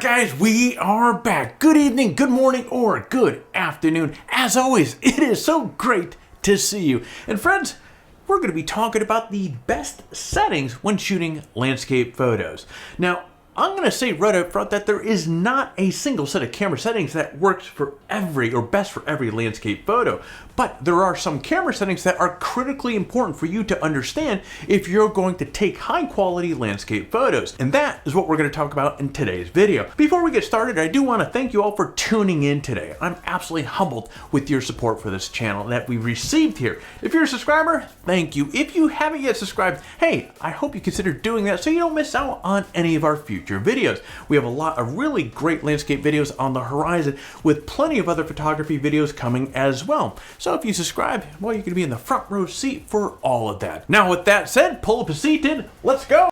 Guys, we are back. Good evening, good morning, or good afternoon. As always, it is so great to see you. And friends, we're going to be talking about the best settings when shooting landscape photos. Now, I'm going to say right up front that there is not a single set of camera settings that works for every or best for every landscape photo. But there are some camera settings that are critically important for you to understand if you're going to take high quality landscape photos. And that is what we're going to talk about in today's video. Before we get started, I do want to thank you all for tuning in today. I'm absolutely humbled with your support for this channel that we received here. If you're a subscriber, thank you. If you haven't yet subscribed, hey, I hope you consider doing that so you don't miss out on any of our future videos. We have a lot of really great landscape videos on the horizon with plenty of other photography videos coming as well. So if you subscribe, well, you're going to be in the front row seat for all of that. Now, with that said, pull up a seat and let's go.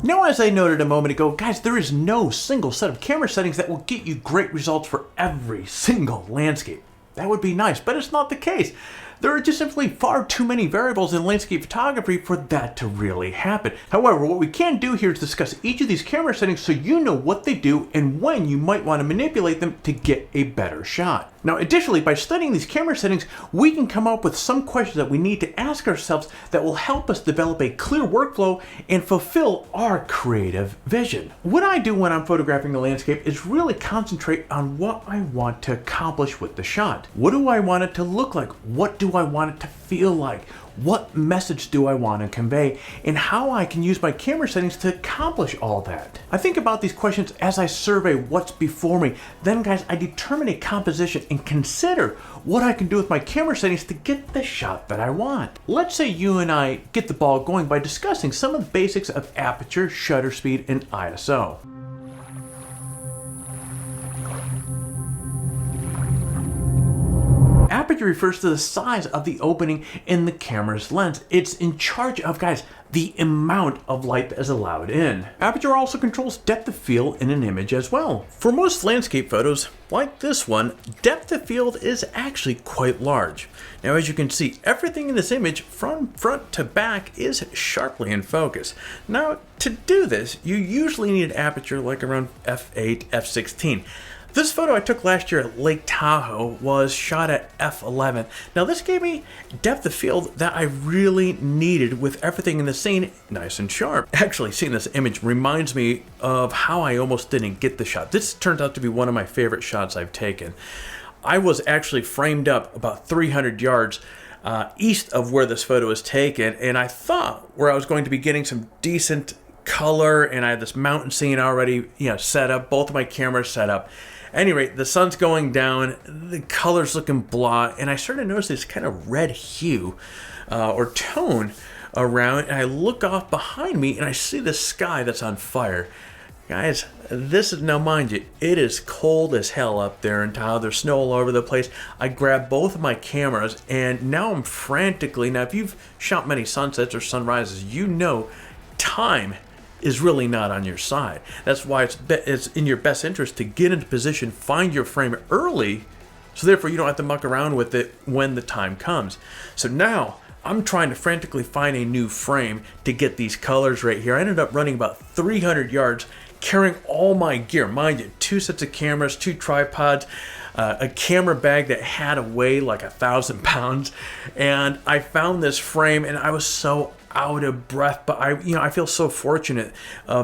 Now, as I noted a moment ago, guys, there is no single set of camera settings that will get you great results for every single landscape. That would be nice, but it's not the case. There are just simply far too many variables in landscape photography for that to really happen. However, what we can do here is discuss each of these camera settings so you know what they do and when you might want to manipulate them to get a better shot. Now, additionally, by studying these camera settings, we can come up with some questions that we need to ask ourselves that will help us develop a clear workflow and fulfill our creative vision. What I do when I'm photographing a landscape is really concentrate on what I want to accomplish with the shot. What do I want it to look like? What do I want it to feel like? What message do I want to convey? And how I can use my camera settings to accomplish all that. I think about these questions as I survey what's before me. Then, guys, I determine a composition and consider what I can do with my camera settings to get the shot that I want. Let's say you and I get the ball going by discussing some of the basics of aperture, shutter speed, and ISO. Aperture refers to the size of the opening in the camera's lens. It's in charge of, guys, the amount of light that is allowed in. Aperture also controls depth of field in an image as well. For most landscape photos, like this one, depth of field is actually quite large. Now, as you can see, everything in this image from front to back is sharply in focus. Now, to do this, you usually need an aperture like around f8, f16. This photo I took last year at Lake Tahoe was shot at f11. Now, this gave me depth of field that I really needed with everything in the scene nice and sharp. Actually, seeing this image reminds me of how I almost didn't get the shot. This turns out to be one of my favorite shots I've taken. I was actually framed up about 300 yards east of where this photo was taken, and I thought where I was going to be getting some decent color, and I had this mountain scene already, set up, both of my cameras set up. At any rate, the sun's going down, the color's looking blah, and I started to notice this kind of red hue or tone around, and I look off behind me and I see the sky that's on fire. Guys, this is, now mind you, it is cold as hell up there in Tahoe. There's snow all over the place. I grabbed both of my cameras, and now I'm frantically, now if you've shot many sunsets or sunrises, you know time is really not on your side. That's why it's in your best interest to get into position, find your frame early, so therefore you don't have to muck around with it when the time comes. So now I'm trying to frantically find a new frame to get these colors right here. I ended up running about 300 yards, carrying all my gear. Mind you, 2 sets of cameras, 2 tripods, a camera bag that had to weigh like 1,000 pounds, and I found this frame, and I was so out of breath, but I feel so fortunate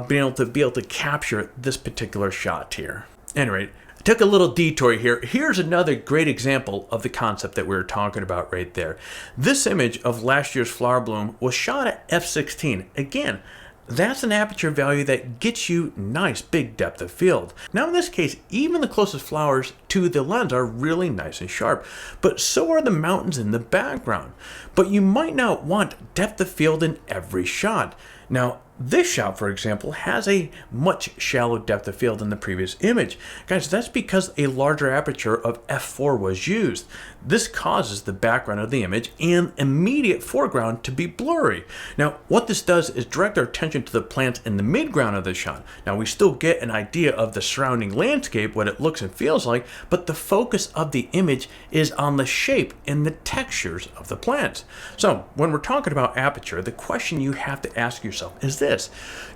being able to capture this particular shot here. Anyway, I took a little detour here. Here's another great example of the concept that we were talking about right there. This image of last year's flower bloom was shot at f16. Again, that's an aperture value that gets you nice big depth of field. Now, in this case, even the closest flowers to the lens are really nice and sharp, but so are the mountains in the background. But you might not want depth of field in every shot. Now, This shot, for example, has a much shallow depth of field than the previous image. Guys, that's because a larger aperture of f4 was used. This causes the background of the image and immediate foreground to be blurry. Now, what this does is direct our attention to the plants in the midground of the shot. Now, we still get an idea of the surrounding landscape, what it looks and feels like, but the focus of the image is on the shape and the textures of the plants. So, when we're talking about aperture, the question you have to ask yourself is this: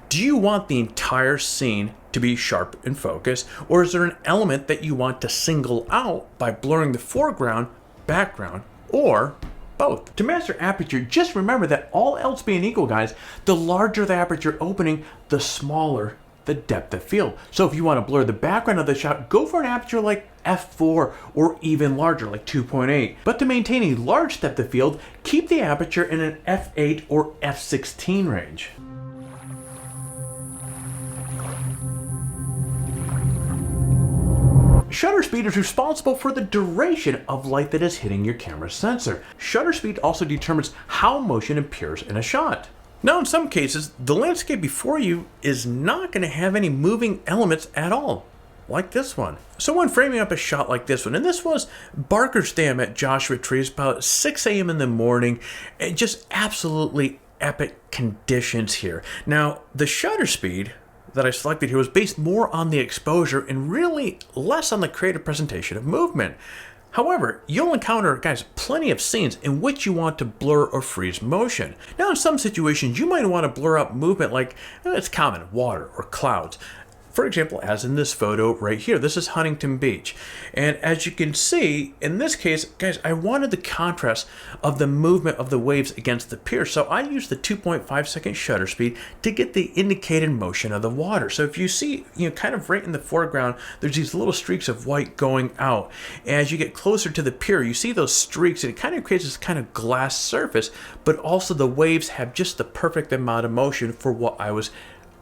do you want the entire scene to be sharp and focused, or is there an element that you want to single out by blurring the foreground, background, or both? To master aperture, just remember that all else being equal, guys, the larger the aperture opening, the smaller the depth of field. So if you want to blur the background of the shot, go for an aperture like f4 or even larger, like 2.8. But to maintain a large depth of field, keep the aperture in an f8 or f16 range. Shutter speed is responsible for the duration of light that is hitting your camera's sensor. Shutter speed also determines how motion appears in a shot. Now, in some cases, the landscape before you is not going to have any moving elements at all, like this one. So when framing up a shot like this one, and this was Barker's Dam at Joshua Tree, it's about 6 a.m. in the morning, and just absolutely epic conditions here. Now, the shutter speed that I selected here was based more on the exposure and really less on the creative presentation of movement. However, you'll encounter, guys, plenty of scenes in which you want to blur or freeze motion. Now, in some situations, you might want to blur out movement like, it's common, water or clouds. For example, as in this photo right here, this is Huntington Beach. And as you can see, in this case, guys, I wanted the contrast of the movement of the waves against the pier. So I used the 2.5 second shutter speed to get the indicated motion of the water. So if you see, kind of right in the foreground, there's these little streaks of white going out. As you get closer to the pier, you see those streaks, and it kind of creates this kind of glass surface, but also the waves have just the perfect amount of motion for what I was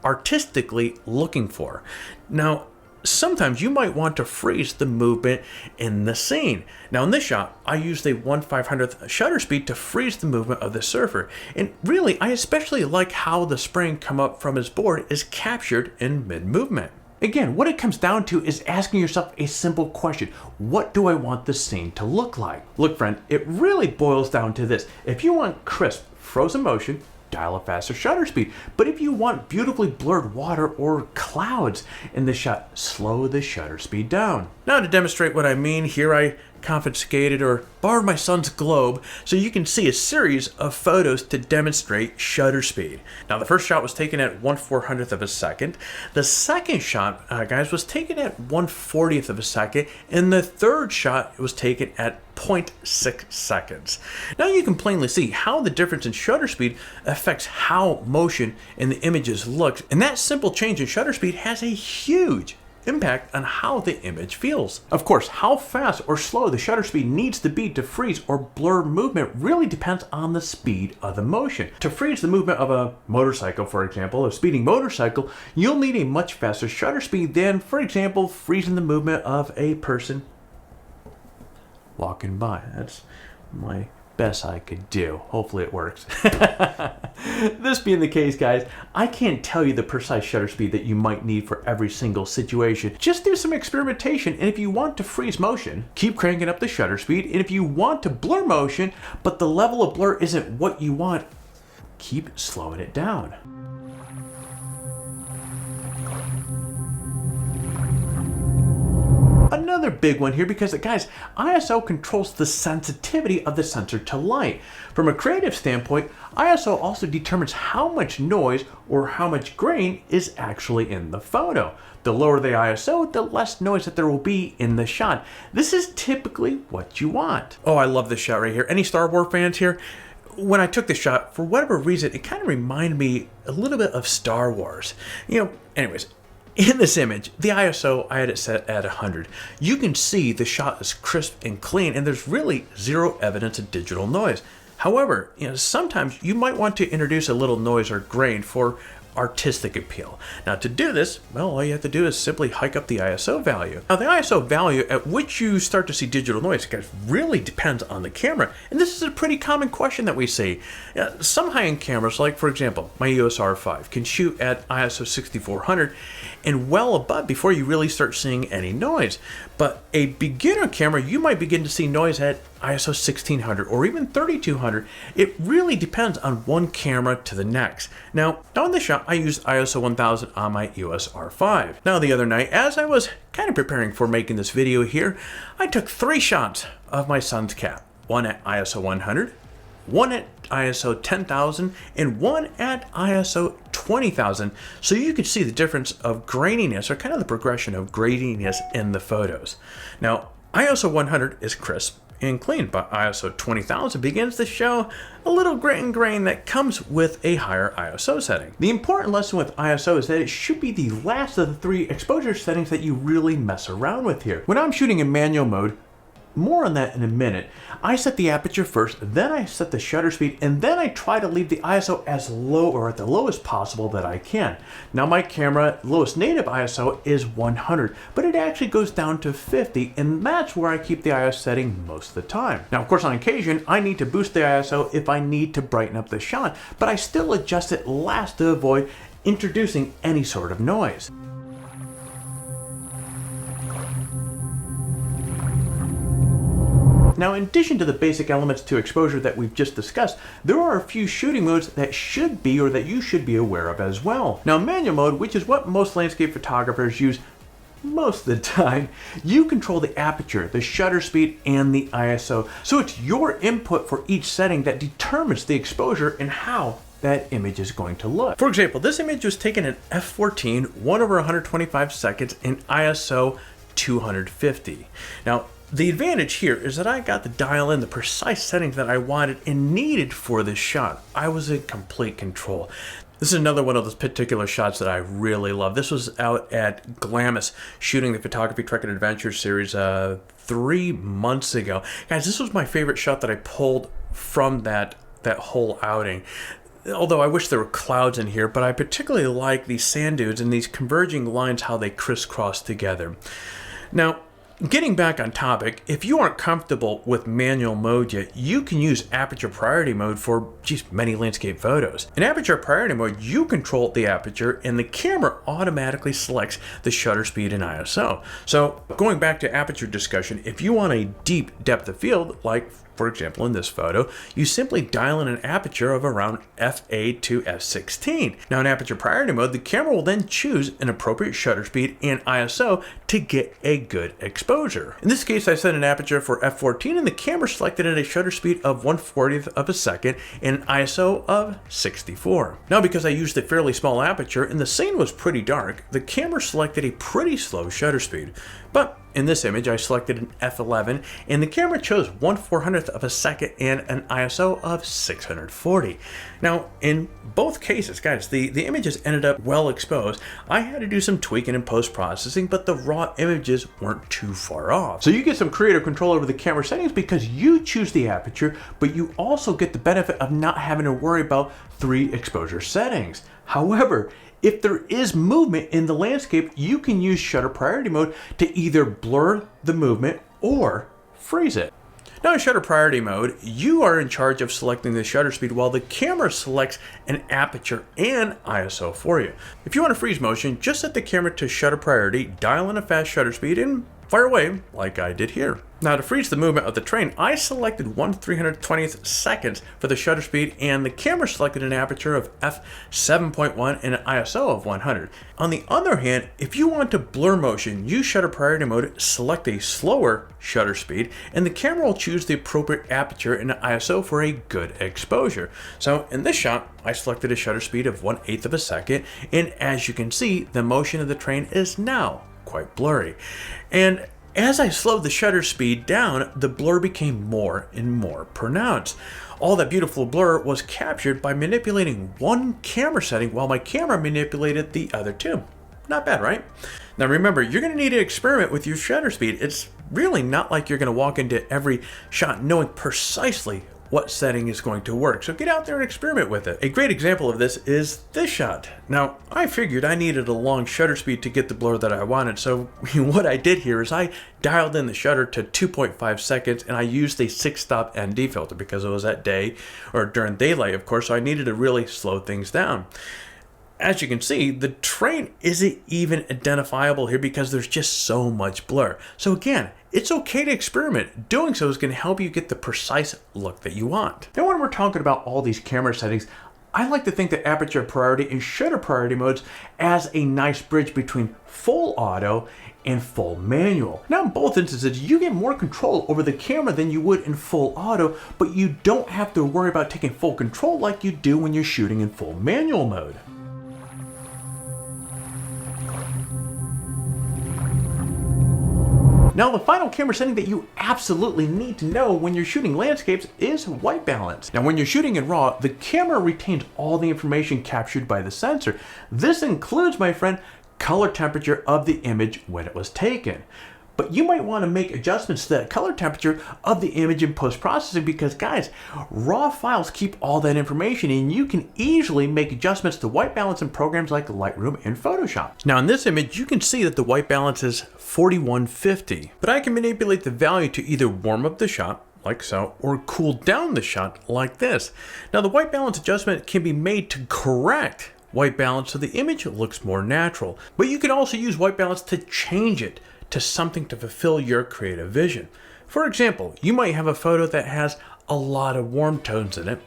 artistically looking for. Now, sometimes you might want to freeze the movement in the scene. Now, in this shot, I used a 1/500th shutter speed to freeze the movement of the surfer. And really, I especially like how the spring come up from his board is captured in mid-movement. Again, what it comes down to is asking yourself a simple question. What do I want the scene to look like? Look, friend, it really boils down to this. If you want crisp, frozen motion, dial a faster shutter speed. But if you want beautifully blurred water or clouds in the shot, slow the shutter speed down. Now, to demonstrate what I mean, here I confiscated or borrowed my son's globe so you can see a series of photos to demonstrate shutter speed. Now, the first shot was taken at 1/400th of a second. The second shot, guys, was taken at 1/40th of a second. And the third shot was taken at 0.6 seconds. Now you can plainly see how the difference in shutter speed affects how motion in the images looks. And that simple change in shutter speed has a huge impact on how the image feels. Of course, how fast or slow the shutter speed needs to be to freeze or blur movement really depends on the speed of the motion. To freeze the movement of a motorcycle, for example, a speeding motorcycle, you'll need a much faster shutter speed than, for example, freezing the movement of a person walking by. That's my best I could do. Hopefully it works. This being the case, guys, I can't tell you the precise shutter speed that you might need for every single situation. Just do some experimentation, and if you want to freeze motion, keep cranking up the shutter speed, and if you want to blur motion, but the level of blur isn't what you want, keep slowing it down. Another big one here because, guys, ISO controls the sensitivity of the sensor to light. From a creative standpoint, ISO also determines how much noise or how much grain is actually in the photo. The lower the ISO, the less noise that there will be in the shot. This is typically what you want. Oh, I love this shot right here. Any Star Wars fans here? When I took this shot, for whatever reason, it kind of reminded me a little bit of Star Wars. Anyways, in this image, the ISO, I had it set at 100. You can see the shot is crisp and clean, and there's really zero evidence of digital noise. However, sometimes you might want to introduce a little noise or grain for artistic appeal. Now to do this, well, all you have to do is simply hike up the ISO value. Now the ISO value at which you start to see digital noise, guys, really depends on the camera. And this is a pretty common question that we see. Some high-end cameras, like for example, my EOS R5, can shoot at ISO 6400 and well above before you really start seeing any noise. But a beginner camera, you might begin to see noise at ISO 1600 or even 3200. It really depends on one camera to the next. Now in this shot, I used ISO 1000 on my EOS R5. Now the other night, as I was kind of preparing for making this video here, I took 3 shots of my son's cat. One at ISO 100, one at ISO 10,000, and one at ISO 20,000. So you could see the difference of graininess, or kind of the progression of graininess in the photos. Now, ISO 100 is crisp and clean, but ISO 20,000 begins to show a little grit and grain that comes with a higher ISO setting. The important lesson with ISO is that it should be the last of the 3 exposure settings that you really mess around with here. When I'm shooting in manual mode, more on that in a minute, I set the aperture first, then I set the shutter speed, and then I try to leave the ISO as low or at the lowest possible that I can. Now my camera lowest native ISO is 100, but it actually goes down to 50, and that's where I keep the ISO setting most of the time. Now of course on occasion, I need to boost the ISO if I need to brighten up the shot, but I still adjust it last to avoid introducing any sort of noise. Now, in addition to the basic elements to exposure that we've just discussed, there are a few shooting modes that should be, or that you should be aware of as well. Now, manual mode, which is what most landscape photographers use most of the time, you control the aperture, the shutter speed, and the ISO. So it's your input for each setting that determines the exposure and how that image is going to look. For example, this image was taken in f14, 1/125 seconds, in ISO 250. Now, the advantage here is that I got to dial in the precise settings that I wanted and needed for this shot. I was in complete control. This is another one of those particular shots that I really love. This was out at Glamis shooting the Photography Trek and Adventure series 3 months ago. Guys, this was my favorite shot that I pulled from that whole outing. Although I wish there were clouds in here, but I particularly like these sand dunes and these converging lines, how they crisscross together. Now, getting back on topic, if you aren't comfortable with manual mode yet, you can use aperture priority mode for many landscape photos. In aperture priority mode, you control the aperture and the camera automatically selects the shutter speed and ISO. So going back to aperture discussion, if you want a deep depth of field, like for example in this photo, you simply dial in an aperture of around f8 to f16. Now in aperture priority mode, the camera will then choose an appropriate shutter speed and ISO to get a good exposure. In this case, I set an aperture for f14 and the camera selected at a shutter speed of 1/40th of a second and an ISO of 64. Now because I used a fairly small aperture and the scene was pretty dark, the camera selected a pretty slow shutter speed. But in this image, I selected an f11 and the camera chose 1/400th of a second and an ISO of 640. Now, in both cases, guys, the images ended up well exposed. I had to do some tweaking and post-processing, but the raw images weren't too far off. So you get some creative control over the camera settings because you choose the aperture, but you also get the benefit of not having to worry about 3 exposure settings. However, if there is movement in the landscape, you can use shutter priority mode to either blur the movement or freeze it. Now in shutter priority mode, you are in charge of selecting the shutter speed while the camera selects an aperture and ISO for you. If you want to freeze motion, just set the camera to shutter priority, dial in a fast shutter speed, and fire away like I did here. Now to freeze the movement of the train, I selected 1/320th seconds for the shutter speed and the camera selected an aperture of f7.1 and an ISO of 100. On the other hand, if you want to blur motion, use shutter priority mode, select a slower shutter speed, and the camera will choose the appropriate aperture and ISO for a good exposure. So in this shot, I selected a shutter speed of 1/8 of a second, and as you can see, the motion of the train is now quite blurry. And as I slowed the shutter speed down, the blur became more and more pronounced. All that beautiful blur was captured by manipulating one camera setting while my camera manipulated the other 2. Not bad, right? Now remember, you're going to need to experiment with your shutter speed. It's really not like you're going to walk into every shot knowing precisely what setting is going to work. So get out there and experiment with it. A great example of this is this shot. Now, I figured I needed a long shutter speed to get the blur that I wanted. So what I did here is I dialed in the shutter to 2.5 seconds and I used a 6-stop ND filter because it was at day or during daylight, of course, so I needed to really slow things down. As you can see, the terrain isn't even identifiable here because there's just so much blur. So again, it's okay to experiment. Doing so is going to help you get the precise look that you want. Now, when we're talking about all these camera settings, I like to think that aperture priority and shutter priority modes as a nice bridge between full auto and full manual. Now, in both instances, you get more control over the camera than you would in full auto, but you don't have to worry about taking full control like you do when you're shooting in full manual mode. Now, the final camera setting that you absolutely need to know when you're shooting landscapes is white balance. Now, when you're shooting in RAW, the camera retains all the information captured by the sensor. This includes, my friend, color temperature of the image when it was taken. But you might want to make adjustments to that color temperature of the image in post-processing because, guys, RAW files keep all that information and you can easily make adjustments to white balance in programs like Lightroom and Photoshop. Now, in this image, you can see that the white balance is 4150, but I can manipulate the value to either warm up the shot, like so, or cool down the shot like this. Now, the white balance adjustment can be made to correct white balance so the image looks more natural, but you can also use white balance to change it to something to fulfill your creative vision. For example, you might have a photo that has a lot of warm tones in it,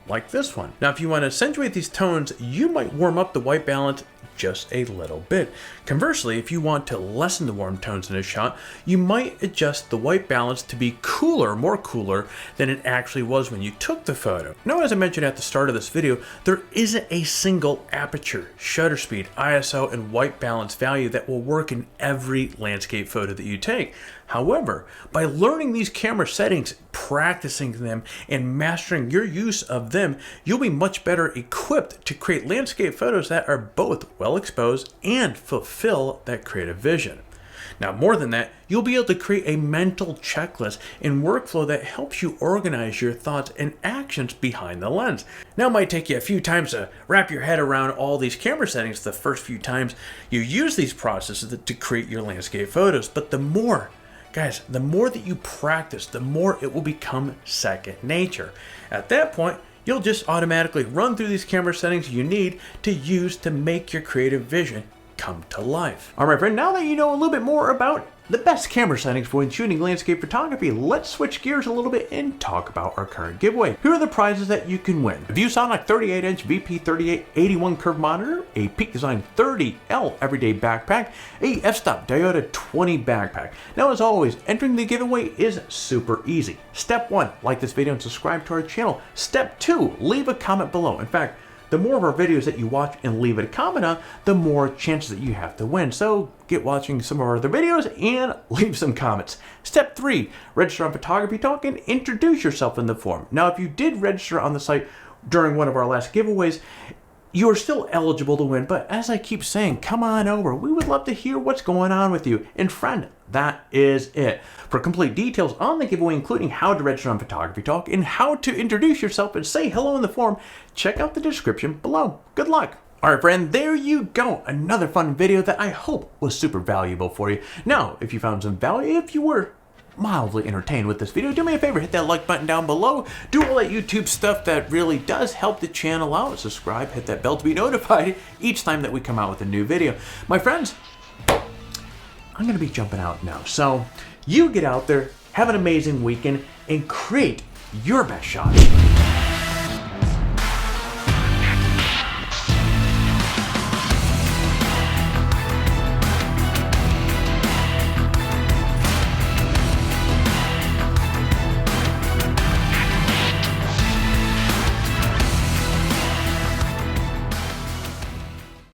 like this one. Now, if you want to accentuate these tones, you might warm up the white balance just a little bit. Conversely, if you want to lessen the warm tones in a shot, you might adjust the white balance to be cooler, more cooler than it actually was when you took the photo. Now, as I mentioned at the start of this video, there isn't a single aperture, shutter speed, ISO, and white balance value that will work in every landscape photo that you take. However, by learning these camera settings, practicing them, and mastering your use of them, you'll be much better equipped to create landscape photos that are both well exposed and fulfill that creative vision. Now, more than that, you'll be able to create a mental checklist and workflow that helps you organize your thoughts and actions behind the lens. Now, it might take you a few times to wrap your head around all these camera settings the first few times you use these processes to create your landscape photos, but the more that you practice, the more it will become second nature. At that point, you'll just automatically run through these camera settings you need to use to make your creative vision come to life. All right, friend, now that you know a little bit more about the best camera settings for when shooting landscape photography, let's switch gears a little bit and talk about our current giveaway. Here are the prizes that you can win: a ViewSonic 38-inch VP3881 curved monitor, a Peak Design 30L everyday backpack, a f-stop Diode 20 backpack. Now, as always, entering the giveaway is super easy. Step 1, like this video and subscribe to our channel. Step 2, leave a comment below. In fact, the more of our videos that you watch and leave a comment on, the more chances that you have to win. So get watching some of our other videos and leave some comments. Step 3, register on PhotographyTalk and introduce yourself in the forum. Now, if you did register on the site during one of our last giveaways, you are still eligible to win, but as I keep saying, come on over. We would love to hear what's going on with you. And friend, that is it. For complete details on the giveaway, including how to register on PhotographyTalk and how to introduce yourself and say hello in the forum, check out the description below. Good luck. All right, friend, there you go. Another fun video that I hope was super valuable for you. Now, if you found some value, if you were mildly entertained with this video, do me a favor, hit that like button down below, do all that YouTube stuff that really does help the channel out, subscribe, hit that bell to be notified each time that we come out with a new video. My friends, I'm gonna be jumping out now, so you get out there, have an amazing weekend, and create your best shot.